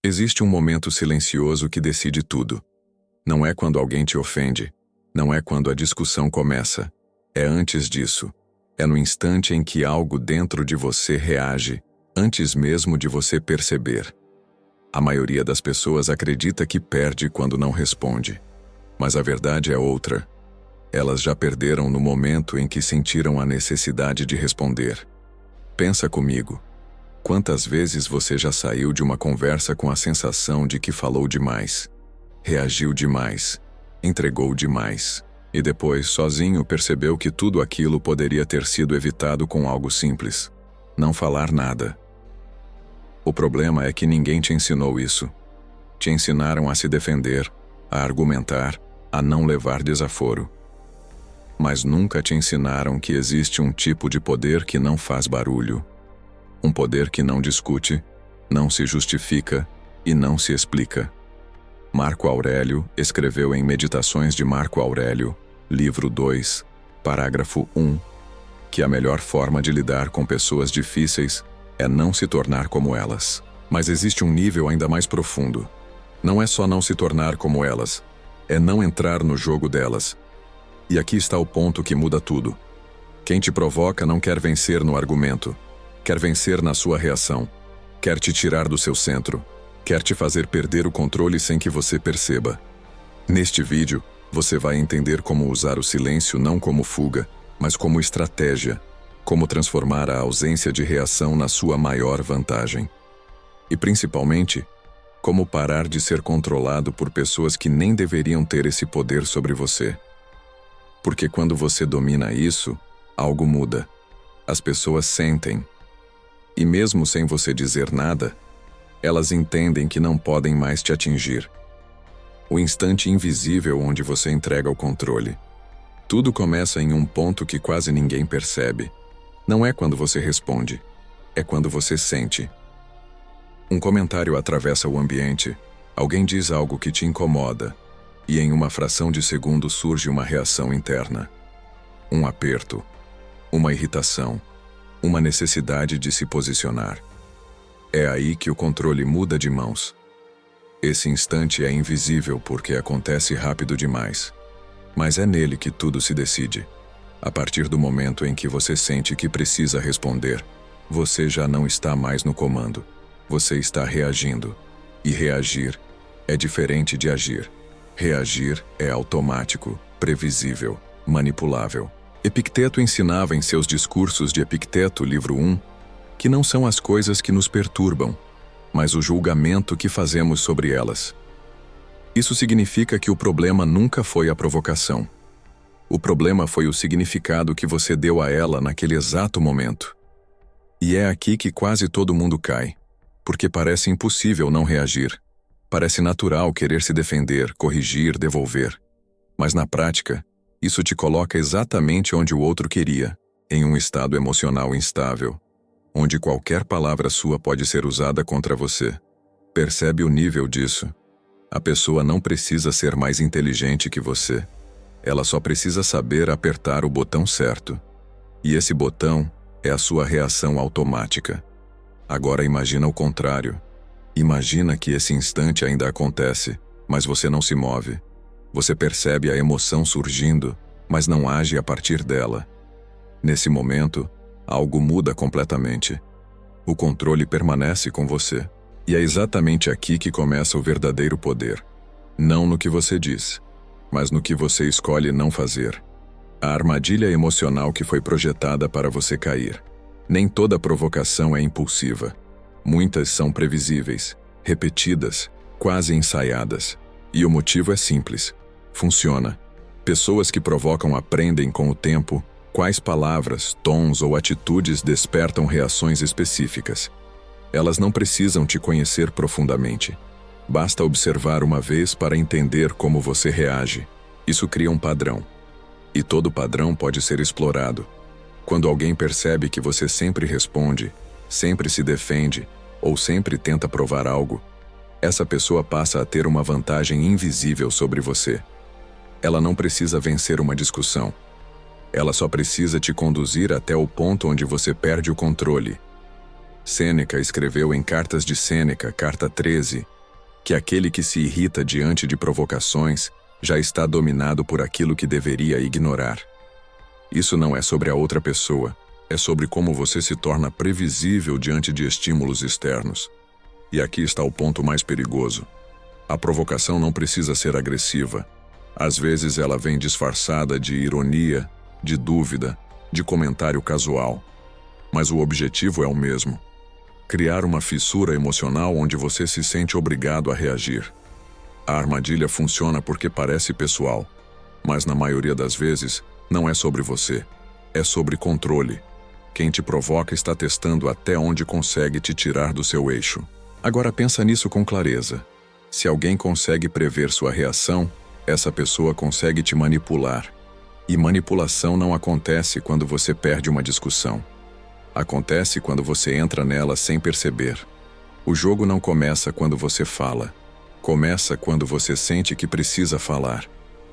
Existe um momento silencioso que decide tudo. Não é quando alguém te ofende, não é quando a discussão começa. É antes disso. É no instante em que algo dentro de você reage, antes mesmo de você perceber. A maioria das pessoas acredita que perde quando não responde. Mas a verdade é outra. Elas já perderam no momento em que sentiram a necessidade de responder. Pensa comigo. Quantas vezes você já saiu de uma conversa com a sensação de que falou demais, reagiu demais, entregou demais, e depois, sozinho, percebeu que tudo aquilo poderia ter sido evitado com algo simples: não falar nada. O problema é que ninguém te ensinou isso. Te ensinaram a se defender, a argumentar, a não levar desaforo. Mas nunca te ensinaram que existe um tipo de poder que não faz barulho. Um poder que não discute, não se justifica e não se explica. Marco Aurélio escreveu em Meditações de Marco Aurélio, livro 2, parágrafo 1, que a melhor forma de lidar com pessoas difíceis é não se tornar como elas. Mas existe um nível ainda mais profundo. Não é só não se tornar como elas, é não entrar no jogo delas. E aqui está o ponto que muda tudo. Quem te provoca não quer vencer no argumento, quer vencer na sua reação, quer te tirar do seu centro, quer te fazer perder o controle sem que você perceba. Neste vídeo, você vai entender como usar o silêncio não como fuga, mas como estratégia, como transformar a ausência de reação na sua maior vantagem. E principalmente, como parar de ser controlado por pessoas que nem deveriam ter esse poder sobre você. Porque quando você domina isso, algo muda. As pessoas sentem. E mesmo sem você dizer nada, elas entendem que não podem mais te atingir. O instante invisível onde você entrega o controle. Tudo começa em um ponto que quase ninguém percebe. Não é quando você responde, é quando você sente. Um comentário atravessa o ambiente, alguém diz algo que te incomoda, e em uma fração de segundo surge uma reação interna. Um aperto, uma irritação, uma necessidade de se posicionar. É aí que o controle muda de mãos. Esse instante é invisível porque acontece rápido demais. Mas é nele que tudo se decide. A partir do momento em que você sente que precisa responder, você já não está mais no comando. Você está reagindo. E reagir é diferente de agir. Reagir é automático, previsível, manipulável. Epicteto ensinava em seus discursos de Epicteto, livro 1, que não são as coisas que nos perturbam, mas o julgamento que fazemos sobre elas. Isso significa que o problema nunca foi a provocação. O problema foi o significado que você deu a ela naquele exato momento. E é aqui que quase todo mundo cai, porque parece impossível não reagir. Parece natural querer se defender, corrigir, devolver. Mas na prática, isso te coloca exatamente onde o outro queria, em um estado emocional instável, onde qualquer palavra sua pode ser usada contra você. Percebe o nível disso? A pessoa não precisa ser mais inteligente que você. Ela só precisa saber apertar o botão certo. E esse botão é a sua reação automática. Agora imagina o contrário. Imagina que esse instante ainda acontece, mas você não se move. Você percebe a emoção surgindo, mas não age a partir dela. Nesse momento, algo muda completamente. O controle permanece com você. E é exatamente aqui que começa o verdadeiro poder. Não no que você diz, mas no que você escolhe não fazer. A armadilha emocional que foi projetada para você cair. Nem toda provocação é impulsiva. Muitas são previsíveis, repetidas, quase ensaiadas. E o motivo é simples. Funciona. Pessoas que provocam aprendem com o tempo quais palavras, tons ou atitudes despertam reações específicas. Elas não precisam te conhecer profundamente. Basta observar uma vez para entender como você reage. Isso cria um padrão. E todo padrão pode ser explorado. Quando alguém percebe que você sempre responde, sempre se defende ou sempre tenta provar algo, essa pessoa passa a ter uma vantagem invisível sobre você. Ela não precisa vencer uma discussão. Ela só precisa te conduzir até o ponto onde você perde o controle. Sêneca escreveu em Cartas de Sêneca, carta 13, que aquele que se irrita diante de provocações já está dominado por aquilo que deveria ignorar. Isso não é sobre a outra pessoa, é sobre como você se torna previsível diante de estímulos externos. E aqui está o ponto mais perigoso. A provocação não precisa ser agressiva. Às vezes ela vem disfarçada de ironia, de dúvida, de comentário casual. Mas o objetivo é o mesmo: criar uma fissura emocional onde você se sente obrigado a reagir. A armadilha funciona porque parece pessoal, mas na maioria das vezes não é sobre você, é sobre controle. Quem te provoca está testando até onde consegue te tirar do seu eixo. Agora pensa nisso com clareza. Se alguém consegue prever sua reação, essa pessoa consegue te manipular. E manipulação não acontece quando você perde uma discussão. Acontece quando você entra nela sem perceber. O jogo não começa quando você fala. Começa quando você sente que precisa falar.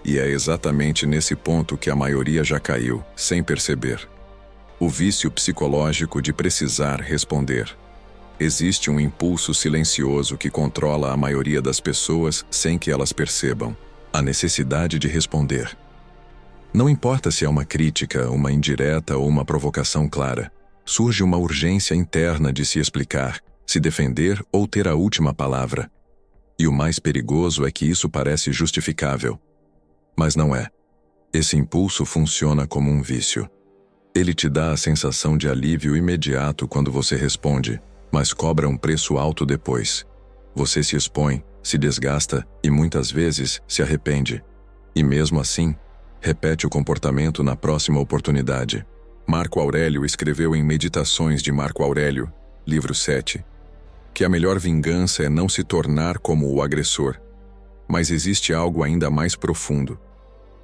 E é exatamente nesse ponto que a maioria já caiu, sem perceber. O vício psicológico de precisar responder. Existe um impulso silencioso que controla a maioria das pessoas sem que elas percebam: a necessidade de responder. Não importa se é uma crítica, uma indireta ou uma provocação clara, surge uma urgência interna de se explicar, se defender ou ter a última palavra. E o mais perigoso é que isso parece justificável. Mas não é. Esse impulso funciona como um vício. Ele te dá a sensação de alívio imediato quando você responde, mas cobra um preço alto depois. Você se expõe, se desgasta e muitas vezes se arrepende. E mesmo assim, repete o comportamento na próxima oportunidade. Marco Aurélio escreveu em Meditações de Marco Aurélio, livro 7, que a melhor vingança é não se tornar como o agressor. Mas existe algo ainda mais profundo.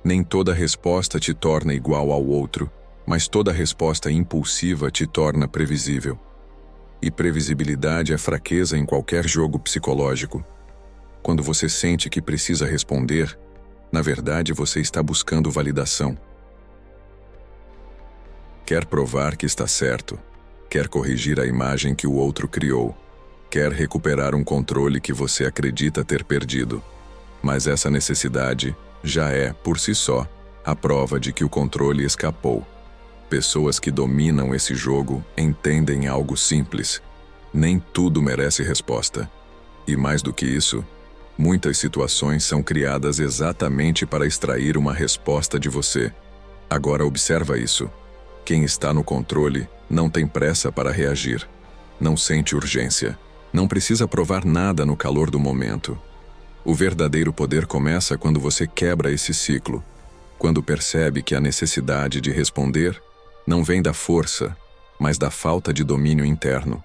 Nem toda resposta te torna igual ao outro, mas toda resposta impulsiva te torna previsível. E previsibilidade é fraqueza em qualquer jogo psicológico. Quando você sente que precisa responder, na verdade você está buscando validação. Quer provar que está certo, quer corrigir a imagem que o outro criou, quer recuperar um controle que você acredita ter perdido. Mas essa necessidade já é, por si só, a prova de que o controle escapou. Pessoas que dominam esse jogo entendem algo simples: nem tudo merece resposta. E mais do que isso, muitas situações são criadas exatamente para extrair uma resposta de você. Agora observa isso. Quem está no controle não tem pressa para reagir. Não sente urgência. Não precisa provar nada no calor do momento. O verdadeiro poder começa quando você quebra esse ciclo. Quando percebe que a necessidade de responder não vem da força, mas da falta de domínio interno.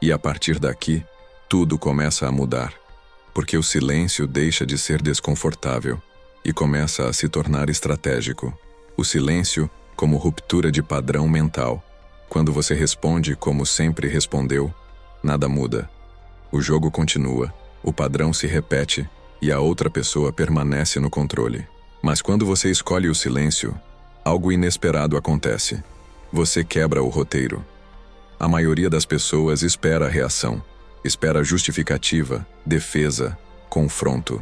E a partir daqui, tudo começa a mudar. Porque o silêncio deixa de ser desconfortável e começa a se tornar estratégico. O silêncio como ruptura de padrão mental. Quando você responde como sempre respondeu, nada muda. O jogo continua, o padrão se repete e a outra pessoa permanece no controle. Mas quando você escolhe o silêncio, algo inesperado acontece. Você quebra o roteiro. A maioria das pessoas espera a reação, espera justificativa, defesa, confronto.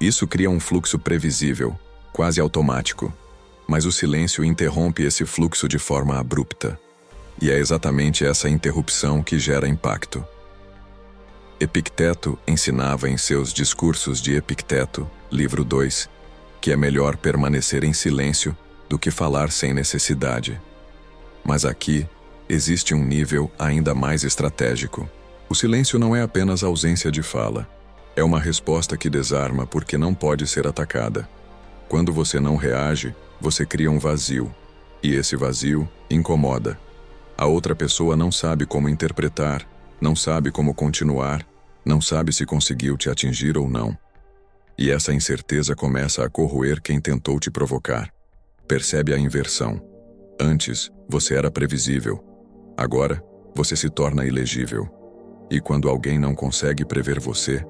Isso cria um fluxo previsível, quase automático. Mas o silêncio interrompe esse fluxo de forma abrupta. E é exatamente essa interrupção que gera impacto. Epicteto ensinava em seus Discursos de Epicteto, livro 2, que é melhor permanecer em silêncio do que falar sem necessidade. Mas aqui existe um nível ainda mais estratégico. O silêncio não é apenas ausência de fala. É uma resposta que desarma porque não pode ser atacada. Quando você não reage, você cria um vazio. E esse vazio incomoda. A outra pessoa não sabe como interpretar, não sabe como continuar, não sabe se conseguiu te atingir ou não. E essa incerteza começa a corroer quem tentou te provocar. Percebe a inversão. Antes, você era previsível. Agora, você se torna ilegível. E quando alguém não consegue prever você,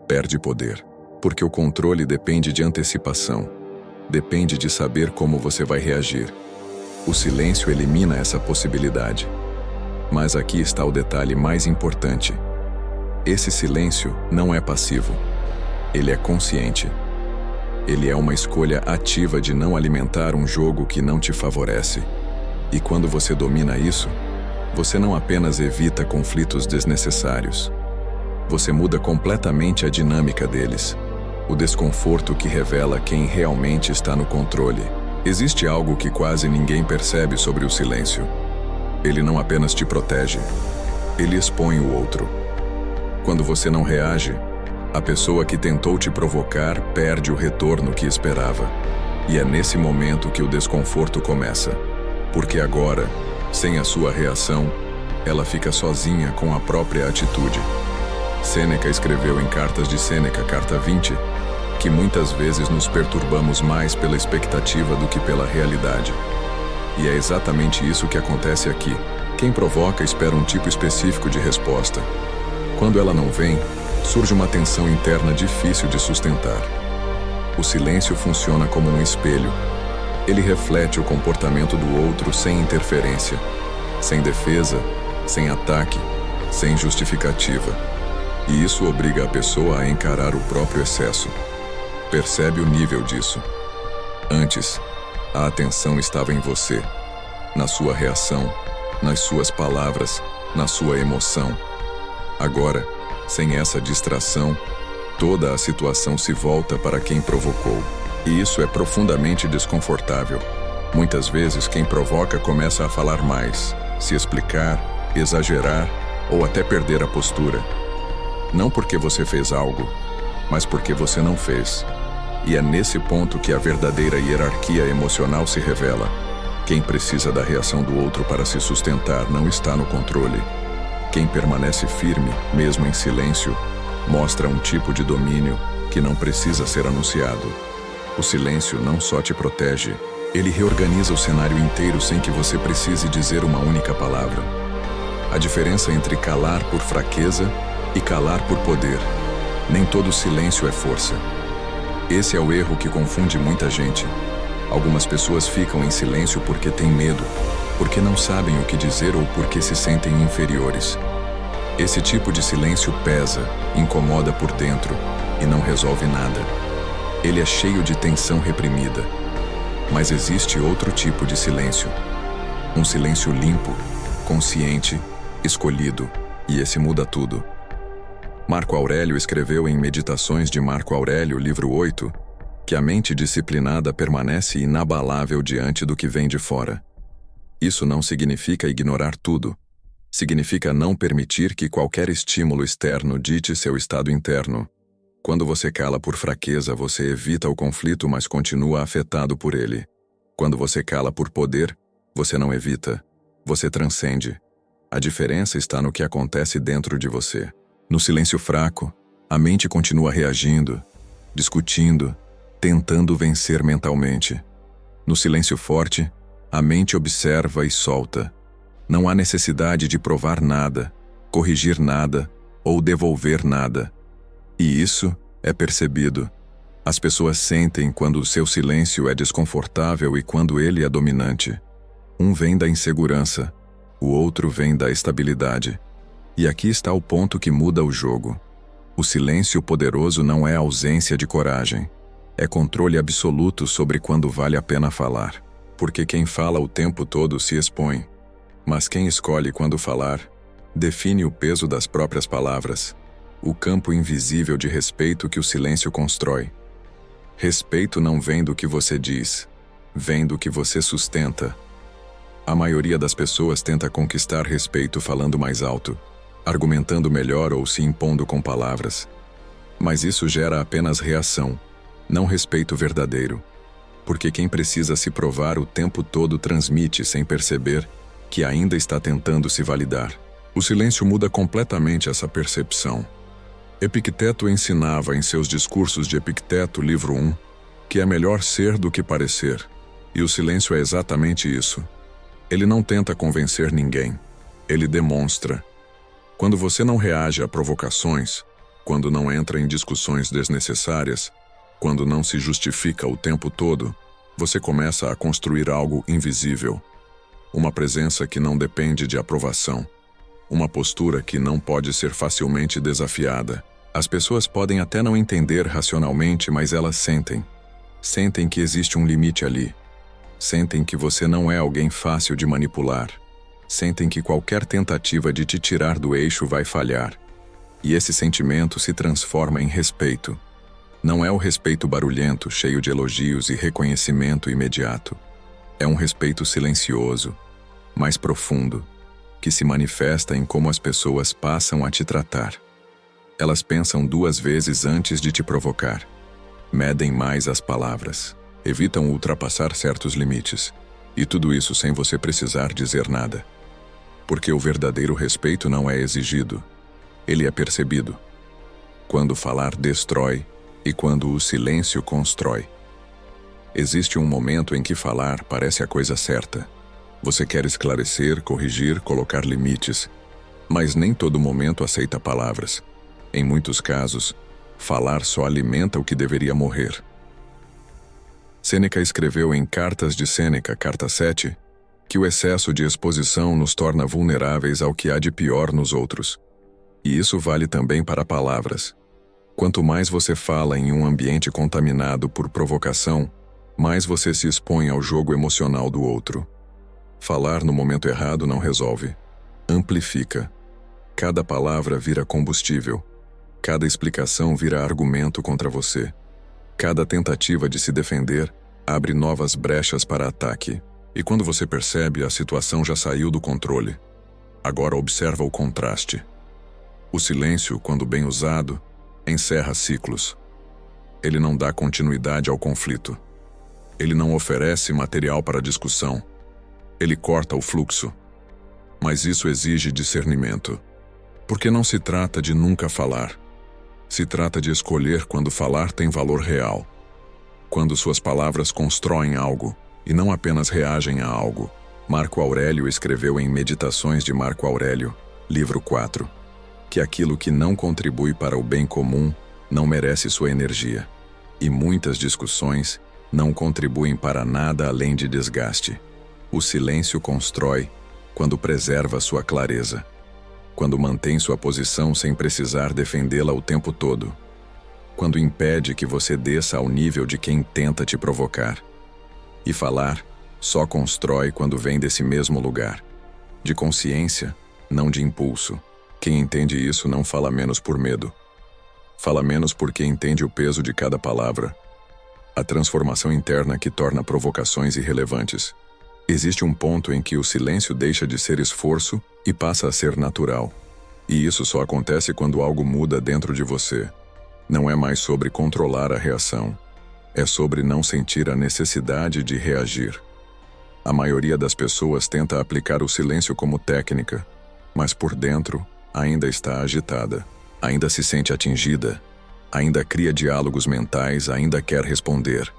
perde poder. Porque o controle depende de antecipação. Depende de saber como você vai reagir. O silêncio elimina essa possibilidade. Mas aqui está o detalhe mais importante. Esse silêncio não é passivo. Ele é consciente. Ele é uma escolha ativa de não alimentar um jogo que não te favorece. E quando você domina isso, você não apenas evita conflitos desnecessários. Você muda completamente a dinâmica deles. O desconforto que revela quem realmente está no controle. Existe algo que quase ninguém percebe sobre o silêncio. Ele não apenas te protege, ele expõe o outro. Quando você não reage, a pessoa que tentou te provocar perde o retorno que esperava. E é nesse momento que o desconforto começa. Porque agora, sem a sua reação, ela fica sozinha com a própria atitude. Sêneca escreveu em Cartas de Sêneca, carta 20, que muitas vezes nos perturbamos mais pela expectativa do que pela realidade. E é exatamente isso que acontece aqui. Quem provoca espera um tipo específico de resposta. Quando ela não vem, surge uma tensão interna difícil de sustentar. O silêncio funciona como um espelho. Ele reflete o comportamento do outro sem interferência, sem defesa, sem ataque, sem justificativa. E isso obriga a pessoa a encarar o próprio excesso. Percebe o nível disso. Antes, a atenção estava em você, na sua reação, nas suas palavras, na sua emoção. Agora, sem essa distração, toda a situação se volta para quem provocou. E isso é profundamente desconfortável. Muitas vezes quem provoca começa a falar mais, se explicar, exagerar ou até perder a postura. Não porque você fez algo, mas porque você não fez. E é nesse ponto que a verdadeira hierarquia emocional se revela. Quem precisa da reação do outro para se sustentar não está no controle. Quem permanece firme, mesmo em silêncio, mostra um tipo de domínio que não precisa ser anunciado. O silêncio não só te protege, ele reorganiza o cenário inteiro sem que você precise dizer uma única palavra. A diferença entre calar por fraqueza e calar por poder. Nem todo silêncio é força. Esse é o erro que confunde muita gente. Algumas pessoas ficam em silêncio porque têm medo, porque não sabem o que dizer ou porque se sentem inferiores. Esse tipo de silêncio pesa, incomoda por dentro e não resolve nada. Ele é cheio de tensão reprimida. Mas existe outro tipo de silêncio. Um silêncio limpo, consciente, escolhido, e esse muda tudo. Marco Aurélio escreveu em Meditações de Marco Aurélio, livro 8, que a mente disciplinada permanece inabalável diante do que vem de fora. Isso não significa ignorar tudo. Significa não permitir que qualquer estímulo externo dite seu estado interno. Quando você cala por fraqueza, você evita o conflito, mas continua afetado por ele. Quando você cala por poder, você não evita, você transcende. A diferença está no que acontece dentro de você. No silêncio fraco, a mente continua reagindo, discutindo, tentando vencer mentalmente. No silêncio forte, a mente observa e solta. Não há necessidade de provar nada, corrigir nada ou devolver nada. E isso é percebido. As pessoas sentem quando o seu silêncio é desconfortável e quando ele é dominante. Um vem da insegurança, o outro vem da estabilidade. E aqui está o ponto que muda o jogo. O silêncio poderoso não é ausência de coragem. É controle absoluto sobre quando vale a pena falar. Porque quem fala o tempo todo se expõe. Mas quem escolhe quando falar, define o peso das próprias palavras. O campo invisível de respeito que o silêncio constrói. Respeito não vem do que você diz, vem do que você sustenta. A maioria das pessoas tenta conquistar respeito falando mais alto, argumentando melhor ou se impondo com palavras. Mas isso gera apenas reação, não respeito verdadeiro. Porque quem precisa se provar o tempo todo transmite sem perceber que ainda está tentando se validar. O silêncio muda completamente essa percepção. Epicteto ensinava em seus discursos de Epicteto, livro 1, que é melhor ser do que parecer. E o silêncio é exatamente isso. Ele não tenta convencer ninguém. Ele demonstra. Quando você não reage a provocações, quando não entra em discussões desnecessárias, quando não se justifica o tempo todo, você começa a construir algo invisível. Uma presença que não depende de aprovação, uma postura que não pode ser facilmente desafiada. As pessoas podem até não entender racionalmente, mas elas sentem. Sentem que existe um limite ali. Sentem que você não é alguém fácil de manipular. Sentem que qualquer tentativa de te tirar do eixo vai falhar. E esse sentimento se transforma em respeito. Não é o respeito barulhento, cheio de elogios e reconhecimento imediato. É um respeito silencioso, mais profundo, que se manifesta em como as pessoas passam a te tratar. Elas pensam 2 vezes antes de te provocar. Medem mais as palavras. Evitam ultrapassar certos limites. E tudo isso sem você precisar dizer nada. Porque o verdadeiro respeito não é exigido. Ele é percebido. Quando falar destrói e quando o silêncio constrói. Existe um momento em que falar parece a coisa certa. Você quer esclarecer, corrigir, colocar limites. Mas nem todo momento aceita palavras. Em muitos casos, falar só alimenta o que deveria morrer. Sêneca escreveu em Cartas de Sêneca, carta 7, que o excesso de exposição nos torna vulneráveis ao que há de pior nos outros. E isso vale também para palavras. Quanto mais você fala em um ambiente contaminado por provocação, mais você se expõe ao jogo emocional do outro. Falar no momento errado não resolve. Amplifica. Cada palavra vira combustível. Cada explicação vira argumento contra você. Cada tentativa de se defender abre novas brechas para ataque. E quando você percebe, a situação já saiu do controle. Agora observa o contraste. O silêncio, quando bem usado, encerra ciclos. Ele não dá continuidade ao conflito. Ele não oferece material para discussão. Ele corta o fluxo. Mas isso exige discernimento. Porque não se trata de nunca falar. Se trata de escolher quando falar tem valor real. Quando suas palavras constroem algo, e não apenas reagem a algo. Marco Aurélio escreveu em Meditações de Marco Aurélio, livro 4, que aquilo que não contribui para o bem comum não merece sua energia. E muitas discussões não contribuem para nada além de desgaste. O silêncio constrói quando preserva sua clareza. Quando mantém sua posição sem precisar defendê-la o tempo todo. Quando impede que você desça ao nível de quem tenta te provocar. E falar só constrói quando vem desse mesmo lugar. De consciência, não de impulso. Quem entende isso não fala menos por medo. Fala menos porque entende o peso de cada palavra. A transformação interna que torna provocações irrelevantes. Existe um ponto em que o silêncio deixa de ser esforço e passa a ser natural. E isso só acontece quando algo muda dentro de você. Não é mais sobre controlar a reação. É sobre não sentir a necessidade de reagir. A maioria das pessoas tenta aplicar o silêncio como técnica, mas por dentro ainda está agitada, ainda se sente atingida, ainda cria diálogos mentais, ainda quer responder.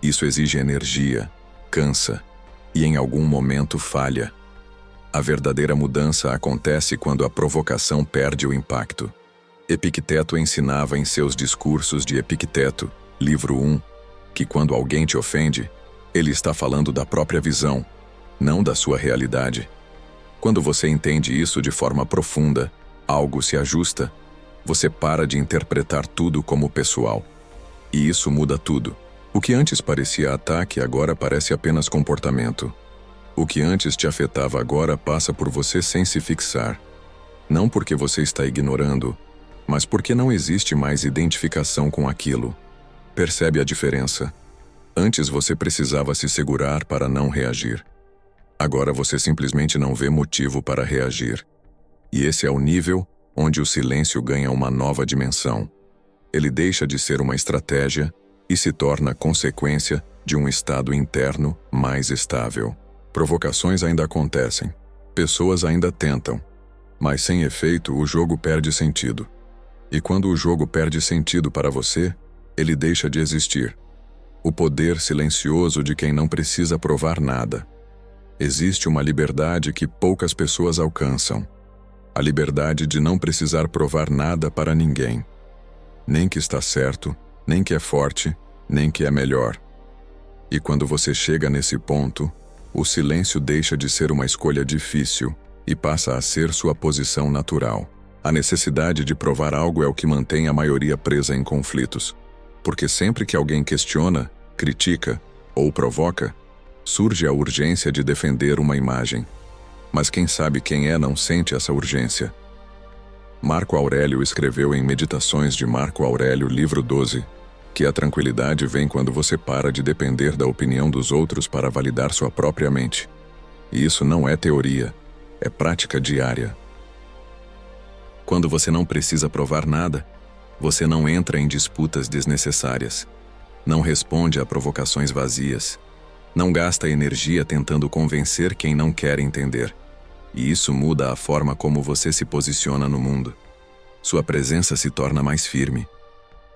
Isso exige energia, cansa e em algum momento falha. A verdadeira mudança acontece quando a provocação perde o impacto. Epicteto ensinava em seus discursos de Epicteto, livro 1, que quando alguém te ofende, ele está falando da própria visão, não da sua realidade. Quando você entende isso de forma profunda, algo se ajusta, você para de interpretar tudo como pessoal. E isso muda tudo. O que antes parecia ataque agora parece apenas comportamento. O que antes te afetava agora passa por você sem se fixar. Não porque você está ignorando, mas porque não existe mais identificação com aquilo. Percebe a diferença? Antes você precisava se segurar para não reagir. Agora você simplesmente não vê motivo para reagir. E esse é o nível onde o silêncio ganha uma nova dimensão. Ele deixa de ser uma estratégia e se torna consequência de um estado interno mais estável. Provocações ainda acontecem. Pessoas ainda tentam. Mas sem efeito, o jogo perde sentido. E quando o jogo perde sentido para você, ele deixa de existir. O poder silencioso de quem não precisa provar nada. Existe uma liberdade que poucas pessoas alcançam. A liberdade de não precisar provar nada para ninguém. Nem que está certo, nem que é forte, nem que é melhor. E quando você chega nesse ponto, o silêncio deixa de ser uma escolha difícil e passa a ser sua posição natural. A necessidade de provar algo é o que mantém a maioria presa em conflitos, porque sempre que alguém questiona, critica ou provoca, surge a urgência de defender uma imagem. Mas quem sabe quem é não sente essa urgência. Marco Aurélio escreveu em Meditações de Marco Aurélio, livro 12, que a tranquilidade vem quando você para de depender da opinião dos outros para validar sua própria mente. E isso não é teoria, é prática diária. Quando você não precisa provar nada, você não entra em disputas desnecessárias, não responde a provocações vazias, não gasta energia tentando convencer quem não quer entender. E isso muda a forma como você se posiciona no mundo. Sua presença se torna mais firme.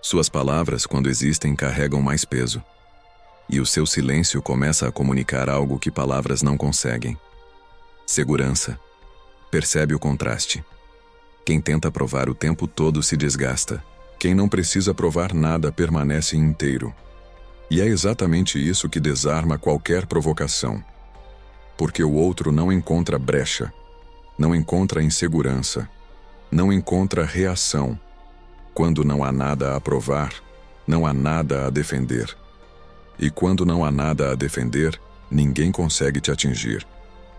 Suas palavras, quando existem, carregam mais peso. E o seu silêncio começa a comunicar algo que palavras não conseguem. Segurança. Percebe o contraste. Quem tenta provar o tempo todo se desgasta. Quem não precisa provar nada permanece inteiro. E é exatamente isso que desarma qualquer provocação. Porque o outro não encontra brecha, não encontra insegurança, não encontra reação. Quando não há nada a provar, não há nada a defender. E quando não há nada a defender, ninguém consegue te atingir.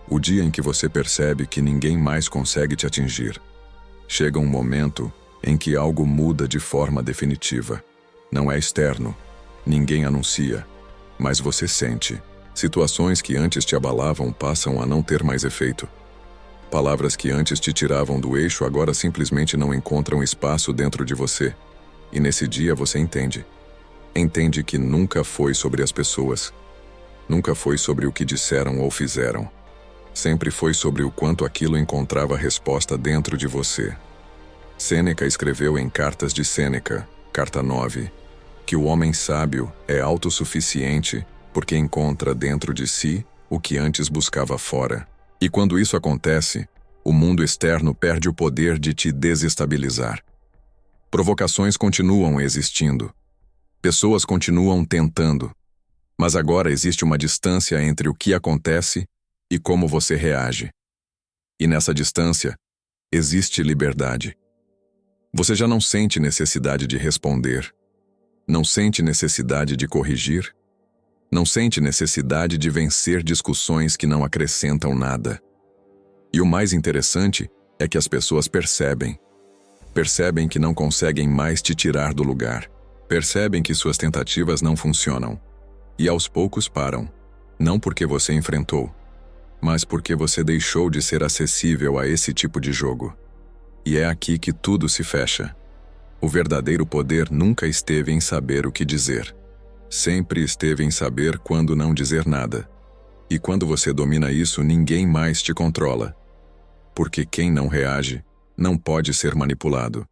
O dia em que você percebe que ninguém mais consegue te atingir, chega um momento em que algo muda de forma definitiva. Não é externo, ninguém anuncia, mas você sente. Situações que antes te abalavam passam a não ter mais efeito. Palavras que antes te tiravam do eixo agora simplesmente não encontram espaço dentro de você. E nesse dia você entende. Entende que nunca foi sobre as pessoas. Nunca foi sobre o que disseram ou fizeram. Sempre foi sobre o quanto aquilo encontrava resposta dentro de você. Sêneca escreveu em Cartas de Sêneca, carta 9, que o homem sábio é autossuficiente porque encontra dentro de si o que antes buscava fora. E quando isso acontece, o mundo externo perde o poder de te desestabilizar. Provocações continuam existindo. Pessoas continuam tentando. Mas agora existe uma distância entre o que acontece e como você reage. E nessa distância, existe liberdade. Você já não sente necessidade de responder. Não sente necessidade de corrigir. Não sente necessidade de vencer discussões que não acrescentam nada. E o mais interessante é que as pessoas percebem. Percebem que não conseguem mais te tirar do lugar. Percebem que suas tentativas não funcionam. E aos poucos param. Não porque você enfrentou, mas porque você deixou de ser acessível a esse tipo de jogo. E é aqui que tudo se fecha. O verdadeiro poder nunca esteve em saber o que dizer. Sempre esteve em saber quando não dizer nada. E quando você domina isso, ninguém mais te controla. Porque quem não reage, não pode ser manipulado.